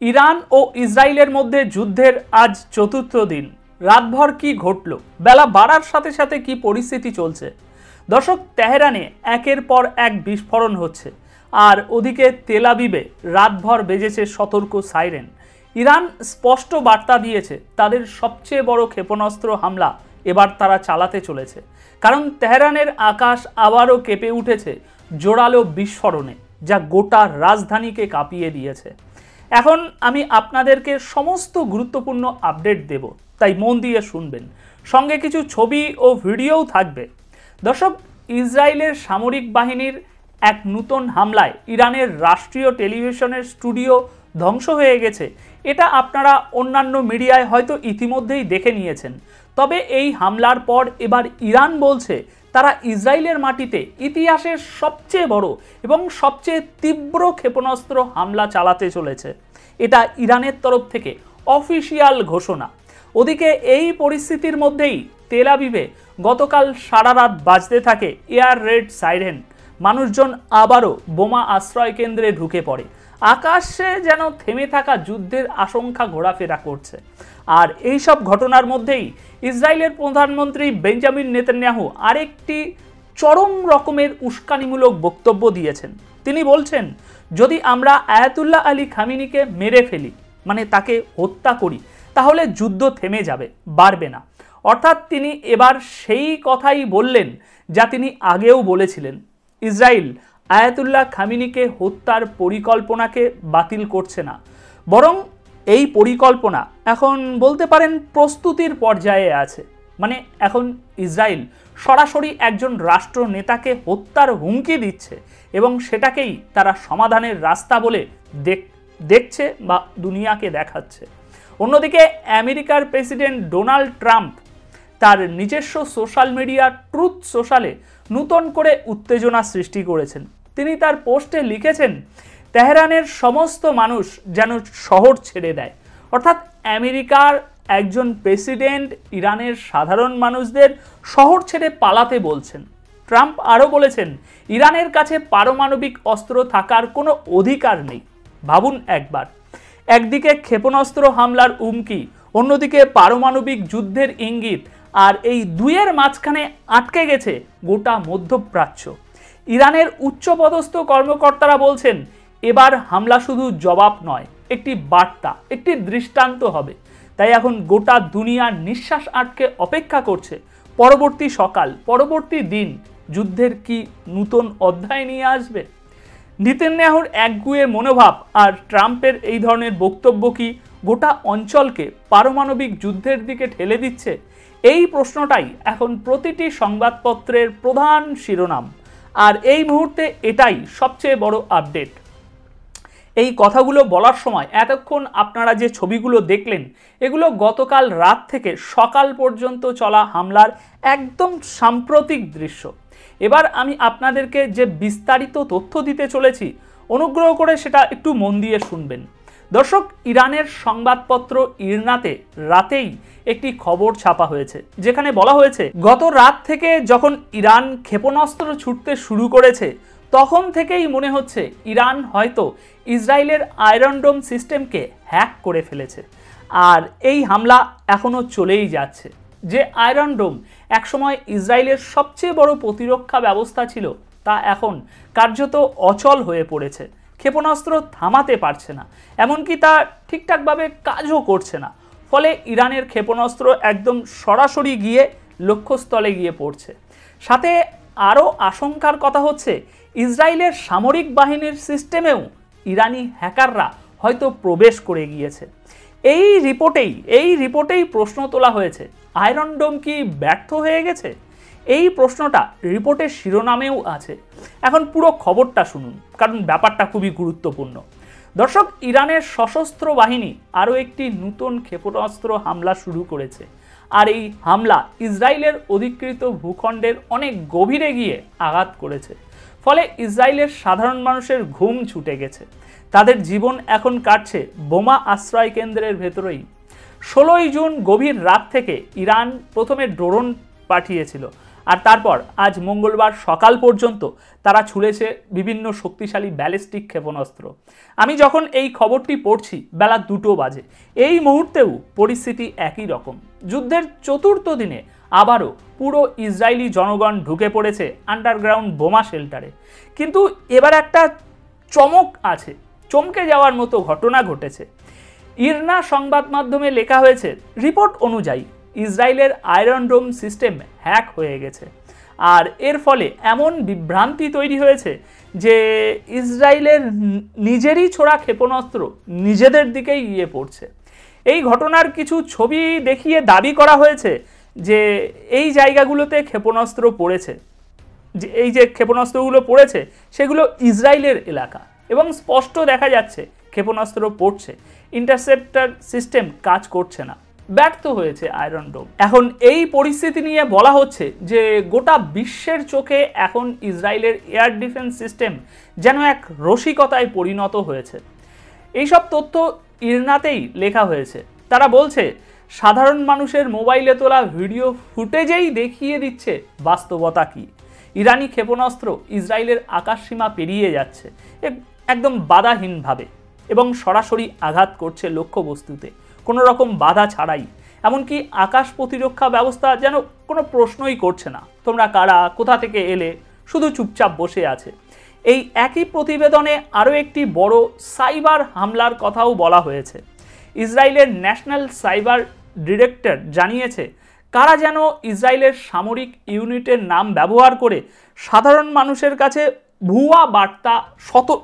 Iran ও ইসরায়েলের মধ্যে যুদ্ধের আজ চতুর্থ দিন। রাতভর কি ঘটল, বেলা বাড়ার সাথে সাথে কি পরিস্থিতি চলছে। দর্শক, তেহরানে একের পর এক বিস্ফোরণ হচ্ছে, আর ওদিকে তেল আবিবে রাতভর বেজেছে সতর্ক সাইরেন। ইরান স্পষ্ট বার্তা দিয়েছে তাদের সবচেয়ে বড় ক্ষেপণাস্ত্র হামলা এবার তারা চালাতে চলেছে, কারণ তেহরানের আকাশ আবারও কেঁপে উঠেছে জোরালো বিস্ফোরণে, যা গোটা রাজধানীকে কাঁপিয়ে দিয়েছে। এখন আমি আপনাদেরকে সমস্ত গুরুত্বপূর্ণ আপডেট দেব, তাই মন দিয়ে শুনবেন। সঙ্গে কিছু ছবি ও ভিডিওও থাকবে। দর্শক, ইসরায়েলের সামরিক বাহিনীর এক নতুন হামলায় ইরানের রাষ্ট্রীয় টেলিভিশনের স্টুডিও ধ্বংস হয়ে গেছে। এটা আপনারা অন্যান্য মিডিয়ায় হয়তো ইতিমধ্যেই দেখে নিয়েছেন। তবে এই হামলার পর এবার ইরান বলছে তারা ইসরায়েলের মাটিতে ইতিহাসের সবচেয়ে বড় এবং সবচেয়ে তীব্র ক্ষেপণাস্ত্র হামলা চালাতে চলেছে। এটা ইরানের তরফ থেকে অফিসিয়াল ঘোষণা। ওদিকে এই পরিস্থিতির মধ্যেই তেল আবিবে গতকাল সারা রাত বাজতে থাকে এয়ার রেড সাইরেন। মানুষজন আবারও বোমা আশ্রয় কেন্দ্রে ঢুকে পড়ে। আকাশে যেন থেমে থাকা যুদ্ধের আশঙ্কা ঘোরাফেরা করছে। আর এই সব ঘটনার মধ্যেই ইসরায়েলের প্রধানমন্ত্রী বেঞ্জামিন নেতানিয়াহু আরেকটি চরম রকমের উস্কানিমূলক বক্তব্য দিয়েছেন। তিনি বলছেন, যদি আমরা আয়াতুল্লাহ আলী খামিনিকে মেরে ফেলি, মানে তাকে হত্যা করি, তাহলে যুদ্ধ থেমে যাবে, বাড়বে না। অর্থাৎ তিনি এবার সেই কথাই বললেন যা তিনি আগেও বলেছিলেন। ইসরায়েল আয়াতুল্লাহ খামিনিকে হত্যার পরিকল্পনাকে বাতিল করছে না, বরং এই পরিকল্পনা এখন বলতে পারেন প্রস্তুতির পর্যায়ে আছে। মানে এখন ইসরায়েল সরাসরি একজন রাষ্ট্র নেতাকে হত্যার হুমকি দিচ্ছে এবং সেটাকেই তারা সমাধানের রাস্তা বলে দেখছে বা দুনিয়াকে দেখাচ্ছে। অন্যদিকে আমেরিকার প্রেসিডেন্ট ডোনাল্ড ট্রাম্প তার নিজস্ব সোশ্যাল মিডিয়া ট্রুথ সোশ্যালে নতুন করে উত্তেজনা সৃষ্টি করেছেন। তিনি তার পোস্টে লিখেছেন, তেহরানের সমস্ত মানুষ যেন শহর ছেড়ে দেয়। অর্থাৎ আমেরিকার একজন প্রেসিডেন্ট ইরানের সাধারণ মানুষদের শহর ছেড়ে পালাতে বলছেন। ট্রাম্প আরও বলেছেন, ইরানের কাছে পারমাণবিক অস্ত্র থাকার কোনো অধিকার নেই। ভাবুন একবার, একদিকে ক্ষেপণাস্ত্র হামলার হুমকি, অন্যদিকে পারমাণবিক যুদ্ধের ইঙ্গিত, আর এই দুইয়ের মাঝখানে আটকে গেছে গোটা মধ্যপ্রাচ্য। ইরানের উচ্চপদস্থ কর্মকর্তারা বলছেন, এবার হামলা শুধু জবাব নয়, একটি বার্তা, একটি দৃষ্টান্ত হবে। তাই এখন গোটা দুনিয়া নিঃশ্বাস আটকে অপেক্ষা করছে পরবর্তী সকাল, পরবর্তী দিন যুদ্ধের কি নতুন অধ্যায় নিয়ে আসবে। নেতানিয়াহুর একগুঁয়ে মনোভাব আর ট্রাম্পের এই ধরনের বক্তব্য কি গোটা অঞ্চলকে পারমাণবিক যুদ্ধের দিকে ঠেলে দিচ্ছে? এই প্রশ্নটাই এখন প্রতিটি সংবাদপত্রের প্রধান শিরোনাম। আর এই মুহূর্তে এটাই সবচেয়ে বড় আপডেট। এই কথাগুলো বলার সময় এতক্ষণ আপনারা যে ছবিগুলো দেখলেন, এগুলো গতকাল রাত থেকে সকাল পর্যন্ত চলা হামলার একদম সাম্প্রতিক দৃশ্য। এবার আমি আপনাদেরকে যে বিস্তারিত তথ্য দিতে চলেছি, অনুগ্রহ করে সেটা একটু মন দিয়ে শুনবেন। দর্শক, ইরানের সংবাদপত্র ইরনাতে রাতেই একটি খবর ছাপা হয়েছে, যেখানে বলা হয়েছে গত রাত থেকে যখন ইরান ক্ষেপণাস্ত্র ছুটতে শুরু করেছে, তখন থেকেই মনে হচ্ছে ইরান হয়তো ইসরায়েলের আয়রন ডোম সিস্টেমকে হ্যাক করে ফেলেছে। আর এই হামলা এখনও চলেই যাচ্ছে। যে আয়রন ডোম একসময় ইসরায়েলের সবচেয়ে বড় প্রতিরক্ষা ব্যবস্থা ছিল, তা এখন কার্যত অচল হয়ে পড়েছে। ক্ষেপণাস্ত্র থামাতে পারছে না, এমনকি তা ঠিকঠাকভাবে কাজও করছে না। ফলে ইরানের ক্ষেপণাস্ত্র একদম সরাসরি গিয়ে লক্ষ্যস্থলে গিয়ে পড়ছে। সাথে আরও আশঙ্কার কথা হচ্ছে, ইসরায়েলের সামরিক বাহিনীর সিস্টেমেও ইরানি হ্যাকাররা হয়তো প্রবেশ করে গিয়েছে। এই রিপোর্টেই প্রশ্ন তোলা হয়েছে, আয়রন ডোম কি ব্যর্থ হয়ে গেছে? এই প্রশ্নটা রিপোর্টের শিরোনামেও আছে। এখন পুরো খবরটা শুনুন, কারণ ব্যাপারটা খুবই গুরুত্বপূর্ণ। দর্শক, ইরানের সশস্ত্র বাহিনী আরও একটি নতুন ক্ষেপণাস্ত্র হামলা শুরু করেছে। আর এই হামলা ইসরায়েলের অধিকৃত ভূখণ্ডের অনেক গভীরে গিয়ে আঘাত করেছে। ফলে ইসরায়েলের সাধারণ মানুষের ঘুম ছুটে গেছে। তাদের জীবন এখন কাটছে বোমা আশ্রয় কেন্দ্রের ভেতরেই। 16ই জুন গভীর রাত থেকে ইরান প্রথমে ড্রোন পাঠিয়েছিল, আর তারপর আজ মঙ্গলবার সকাল পর্যন্ত তারা ছুড়েছে বিভিন্ন শক্তিশালী ব্যালিস্টিক ক্ষেপণাস্ত্র। আমি যখন এই খবরটি পড়ছি বেলা 2টো বাজে। এই মুহূর্তেও পরিস্থিতি একই রকম। যুদ্ধের চতুর্থ দিনে আবারও পুরো ইসরায়েলি জনগণ ঢুকে পড়েছে আন্ডারগ্রাউন্ড বোমা শেল্টারে। কিন্তু এবার একটা চমক আছে, চমকে যাওয়ার মতো ঘটনা ঘটেছে। ইরনা সংবাদ মাধ্যমে লেখা হয়েছে, রিপোর্ট অনুযায়ী ইসরায়েলের আয়রন ডোম সিস্টেম হ্যাক হয়ে গেছে। আর এর ফলে এমন বিভ্রান্তি তৈরি হয়েছে যে ইসরায়েলের নিজেরই ছোড়া ক্ষেপণাস্ত্র নিজেদের দিকেই গিয়ে পড়ছে। এই ঘটনার কিছু ছবি দেখিয়ে দাবি করা হয়েছে যে এই জায়গাগুলোতে ক্ষেপণাস্ত্র পড়েছে, যে এই যে ক্ষেপণাস্ত্রগুলো পড়েছে সেগুলো ইসরায়েলের এলাকা এবং স্পষ্ট দেখা যাচ্ছে ক্ষেপণাস্ত্র পড়ছে। ইন্টারসেপ্টর সিস্টেম কাজ করছে না, ব্যর্থ হয়েছে আয়রন ডোম। এখন এই পরিস্থিতি নিয়ে বলা হচ্ছে যে গোটা বিশ্বের চোখে এখন ইসরায়েলের এয়ার ডিফেন্স সিস্টেম যেন এক রসিকতায় পরিণত হয়েছে। এইসব তথ্য ইরনাতেই লেখা হয়েছে। তারা বলছে সাধারণ মানুষের মোবাইলে তোলা ভিডিও ফুটেজেই দেখিয়ে দিচ্ছে বাস্তবতা কী। ইরানি ক্ষেপণাস্ত্র ইসরায়েলের আকাশসীমা পেরিয়ে যাচ্ছে একদম বাধাহীনভাবে এবং সরাসরি আঘাত করছে লক্ষ্যবস্তুতে, কোনো রকম বাধা ছাড়াই। এমনকি আকাশ প্রতিরক্ষা ব্যবস্থা যেন কোনো প্রশ্নই করছে না, তোমরা কারা, কোথা থেকে এলে, শুধু চুপচাপ বসে আছে। এই একই প্রতিবেদনে আরও একটি বড় সাইবার হামলার কথাও বলা হয়েছে। ইসরায়েলের ন্যাশনাল সাইবার ডিরেক্টর জানিয়েছে কারা যেন ইসরায়েলের সামরিক ইউনিটের নাম ব্যবহার করে সাধারণ মানুষের কাছে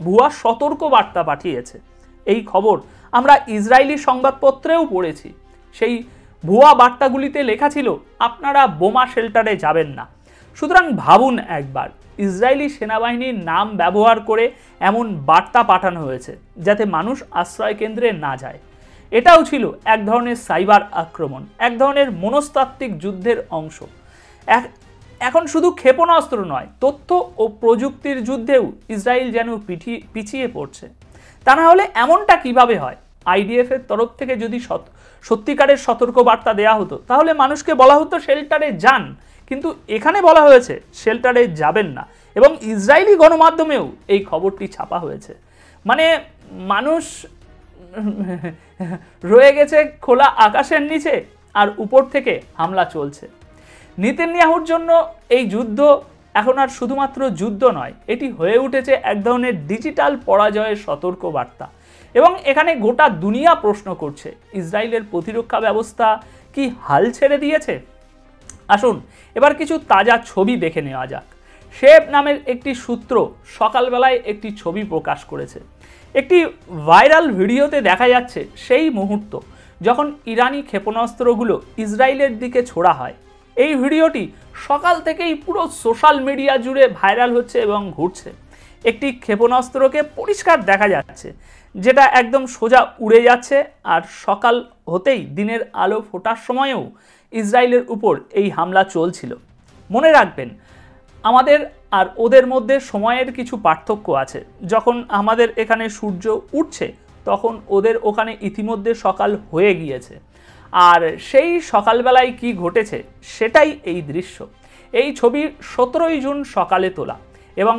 ভুয়া সতর্ক বার্তা পাঠিয়েছে। এই খবর আমরা ইসরায়েলি সংবাদপত্রেও পড়েছি। সেই ভুয়া বার্তাগুলিতে লেখা ছিল আপনারা বোমা শেল্টারে যাবেন না। সুতরাং ভাবুন একবার, ইসরায়েলি সেনাবাহিনীর নাম ব্যবহার করে এমন বার্তা পাঠানো হয়েছে যাতে মানুষ আশ্রয় কেন্দ্রে না যায়। এটাও ছিল এক ধরনের সাইবার আক্রমণ, এক ধরনের মনস্তাত্ত্বিক যুদ্ধের অংশ। এখন শুধু ক্ষেপণাস্ত্র নয়, তথ্য ও প্রযুক্তির যুদ্ধেও ইসরায়েল যেন পিছিয়ে পড়ছে। তা না হলে এমনটা কিভাবে হয়? আইডিএফের তরফ থেকে যদি সত্যিকারের সতর্কবার্তা দেওয়া হতো তাহলে মানুষকে বলা হতো শেল্টারে যান, কিন্তু এখানে বলা হয়েছে শেল্টারে যাবেন না এবং ইসরায়েলি গণমাধ্যমেও এই খবরটি ছাপা হয়েছে। মানে মানুষ রয়ে গেছে খোলা আকাশের নিচে আর উপর থেকে হামলা চলছে। নেতানিয়াহুর জন্য এই যুদ্ধ এখন আর শুধুমাত্র যুদ্ধ নয়, এটি হয়ে উঠেছে এক ধরনের ডিজিটাল পরাজয়ের সতর্কবার্তা। এবং এখানে গোটা দুনিয়া প্রশ্ন করছে ইসরায়েলের প্রতিরক্ষা ব্যবস্থা কি হাল ছেড়ে দিয়েছে? আসুন এবার কিছু তাজা ছবি দেখে নেওয়া যাক। শেব নামের একটি সূত্র সকালবেলায় একটি ছবি প্রকাশ করেছে। একটি ভাইরাল ভিডিওতে দেখা যাচ্ছে সেই মুহূর্ত যখন ইরানি ক্ষেপণাস্ত্রগুলো ইসরায়েলের দিকে ছোড়া হয়। এই ভিডিওটি সকাল থেকেই পুরো সোশ্যাল মিডিয়া জুড়ে ভাইরাল হচ্ছে এবং ঘুরছে। একটি ক্ষেপণাস্ত্রকে পরিষ্কার দেখা যাচ্ছে যেটা একদম সোজা উড়ে যাচ্ছে, আর সকাল হতেই দিনের আলো ফোটার সময়েও ইসরায়েলের উপর এই হামলা চলছিল। মনে রাখবেন, আমাদের আর ওদের মধ্যে সময়ের কিছু পার্থক্য আছে। যখন আমাদের এখানে সূর্য উঠছে তখন ওদের ওখানে ইতিমধ্যে সকাল হয়ে গিয়েছে। আর সেই সকালবেলায় কি ঘটেছে সেটাই এই দৃশ্য। এই ছবি 17ই জুন সকালে তোলা এবং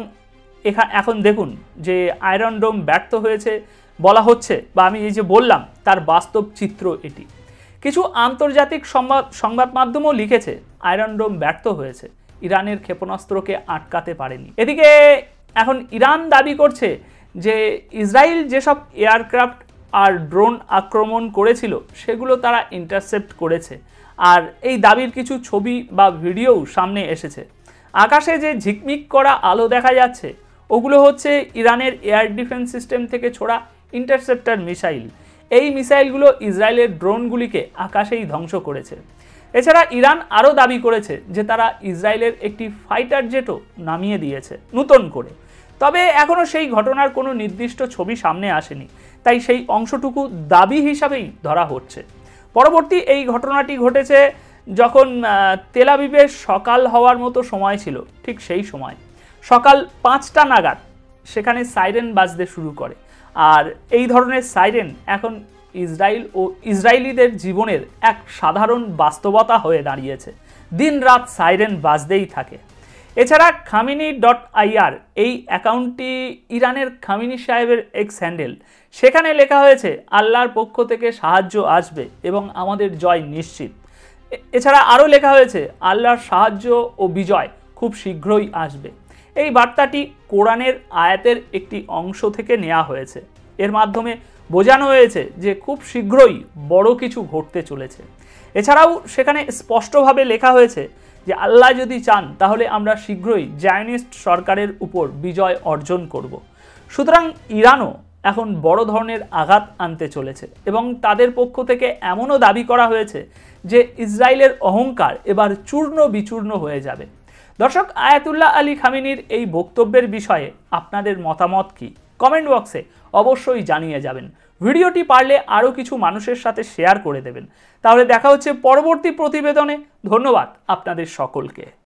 এখন দেখুন যে আয়রন ডোম ব্যর্থ হয়েছে বলা হচ্ছে, বা আমি এই যে বললাম তার বাস্তব চিত্র এটি। কিছু আন্তর্জাতিক সংবাদ মাধ্যমও লিখেছে আয়রন ডোম ব্যর্থ হয়েছে, ইরানের ক্ষেপণাস্ত্রকে আটকাতে পারেনি। এদিকে এখন ইরান দাবি করছে যে ইসরায়েল যেসব এয়ারক্রাফট আর ড্রোন আক্রমণ করেছিল সেগুলো তারা ইন্টারসেপ্ট করেছে। আর এই দাবির কিছু ছবি বা ভিডিও সামনে এসেছে। আকাশে যে ঝিকমিক করা আলো দেখা যাচ্ছে ওগুলো হচ্ছে ইরানের এয়ার ডিফেন্স সিস্টেম থেকে ছোড়া ইন্টারসেপ্টর মিসাইল। এই মিসাইলগুলো ইসরায়েলের ড্রোনগুলিকে আকাশেই ধ্বংস করেছে। এছাড়া ইরান আরও দাবি করেছে যে তারা ইসরায়েলের একটি ফাইটার জেটও নামিয়ে দিয়েছে নতুন করে। তবে এখনও সেই ঘটনার কোনো নির্দিষ্ট ছবি সামনে আসেনি, তাই সেই অংশটুকু দাবি হিসাবেই ধরা হচ্ছে। পরবর্তী এই ঘটনাটি ঘটেছে যখন তেল আবিবের সকাল হওয়ার মতো সময় ছিল, ঠিক সেই সময় সকাল 5টা নাগাদ সেখানে সাইরেন বাজতে শুরু করে। আর এই ধরনের সাইরেন এখন ইসরায়েল ও ইসরায়েলিদের জীবনের এক সাধারণ বাস্তবতা হয়ে দাঁড়িয়েছে। দিনরাত সাইরেন বাজতেই থাকে। এছাড়া খামিনি.ir এই অ্যাকাউন্টটি ইরানের খামিনি সাহেবের এক্স হ্যান্ডেল। সেখানে লেখা হয়েছে আল্লাহর পক্ষ থেকে সাহায্য আসবে এবং আমাদের জয় নিশ্চিত। এছাড়া আরও লেখা হয়েছে আল্লাহর সাহায্য ও বিজয় খুব শীঘ্রই আসবে। এই বার্তাটি কোরআনের আয়াতের একটি অংশ থেকে নেওয়া হয়েছে। এর মাধ্যমে বোঝানো হয়েছে যে খুব শীঘ্রই বড় কিছু ঘটতে চলেছে। এছাড়াও সেখানে স্পষ্টভাবে লেখা হয়েছে যে আল্লাহ যদি চান তাহলে আমরা শীঘ্রই জায়নিস্ট সরকারের উপর বিজয় অর্জন করব। সুতরাং ইরানও এখন বড় ধরনের আঘাত আনতে চলেছে এবং তাদের পক্ষ থেকে এমনও দাবি করা হয়েছে যে ইসরায়েলের অহংকার এবার চূর্ণ বিচূর্ণ হয়ে যাবে। দর্শক, আয়াতুল্লাহ আলী খামেনির এই বক্তব্যের বিষয়ে আপনাদের মতামত কি? কমেন্ট বক্সে অবশ্যই জানিয়ে যাবেন। ভিডিওটি পারলে আরও কিছু মানুষের সাথে শেয়ার করে দেবেন। তাহলে দেখা হচ্ছে পরবর্তী প্রতিবেদনে। ধন্যবাদ আপনাদের সকলকে।